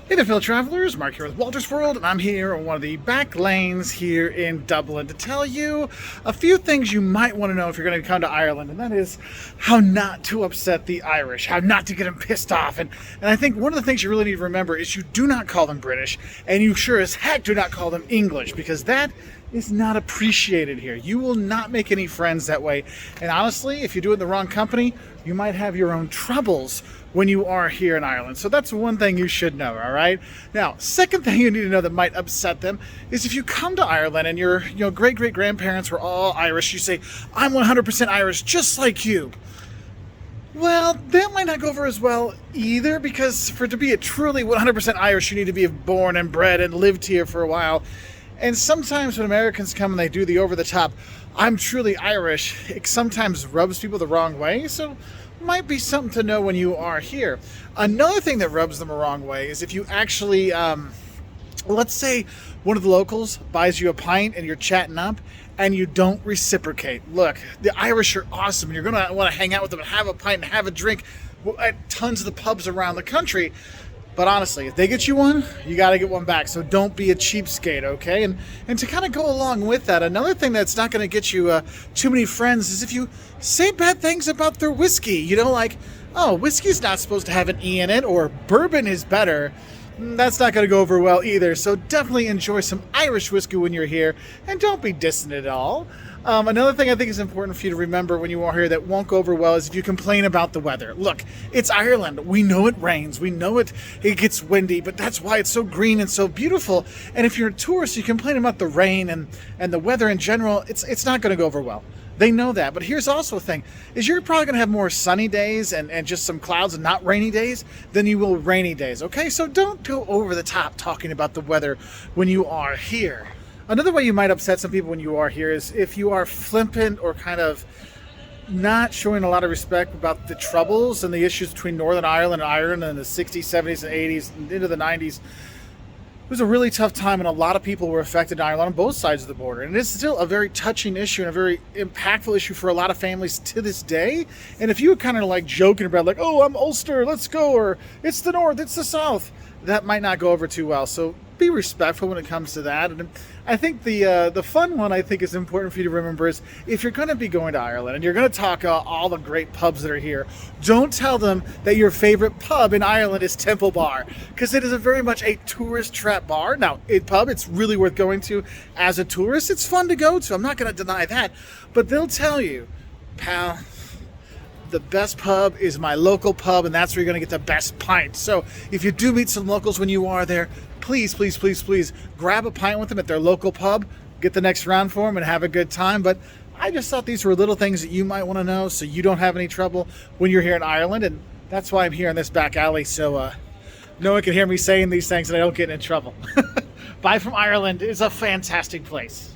Hey there, fellow travelers. Mark here with Wolters World, and I'm here on one of the back lanes here in Dublin to tell you a few things you might want to know if you're going to come to Ireland, and that is how not to upset the Irish, how not to get them pissed off. And I think one of the things you really need to remember is you do not call them British, and you sure as heck do not call them English, because that is not appreciated here. You will not make any friends that way. And honestly, if you do it in the wrong company, you might have your own troubles when you are here in Ireland. So that's one thing you should know, all right? Now, second thing you need to know that might upset them is if you come to Ireland and your great-great-grandparents were all Irish, you say, I'm 100% Irish, just like you. Well, that might not go over as well either, because to be a truly 100% Irish, you need to be born and bred and lived here for a while. And sometimes when Americans come and they do the over-the-top, I'm truly Irish, it sometimes rubs people the wrong way, so might be something to know when you are here. Another thing that rubs them the wrong way is if you actually, let's say one of the locals buys you a pint and you're chatting up and you don't reciprocate. Look, the Irish are awesome and you're going to want to hang out with them and have a pint and have a drink at tons of the pubs around the country. But honestly, if they get you one, you got to get one back. So don't be a cheapskate, okay? And to kind of go along with that, another thing that's not going to get you too many friends is if you say bad things about their whiskey. You know, like, oh, whiskey's not supposed to have an E in it, or bourbon is better. That's not going to go over well either. So definitely enjoy some Irish whiskey when you're here, and don't be dissing it at all. Another thing I think is important for you to remember when you are here that won't go over well is if you complain about the weather. Look, it's Ireland. We know it rains. We know it gets windy, but that's why it's so green and so beautiful. And if you're a tourist, you complain about the rain and the weather in general, it's not going to go over well. They know that. But here's also a thing, is you're probably going to have more sunny days and just some clouds and not rainy days than you will rainy days, okay? So don't go over the top talking about the weather when you are here. Another way you might upset some people when you are here is if you are flippant or kind of not showing a lot of respect about the troubles and the issues between Northern Ireland and Ireland in the 60s, 70s, and 80s, and into the 90s. It was a really tough time, and a lot of people were affected in Ireland on both sides of the border. And it's still a very touching issue and a very impactful issue for a lot of families to this day. And if you were kind of like joking about like, oh, I'm Ulster, let's go, or it's the North, it's the South, that might not go over too well. So be respectful when it comes to that. And I think the fun one I think is important for you to remember is if you're going to be going to Ireland and you're going to talk all the great pubs that are here, don't tell them that your favorite pub in Ireland is Temple Bar, because it is a very much a tourist trap bar. Now, it's really worth going to as a tourist. It's fun to go to. I'm not going to deny that. But they'll tell you, pal, the best pub is my local pub, and that's where you're going to get the best pint. So if you do meet some locals when you are there, please, please, please, please grab a pint with them at their local pub, get the next round for them, and have a good time. But I just thought these were little things that you might want to know so you don't have any trouble when you're here in Ireland, and that's why I'm here in this back alley, so no one can hear me saying these things and I don't get in trouble. Bye from Ireland. It's a fantastic place.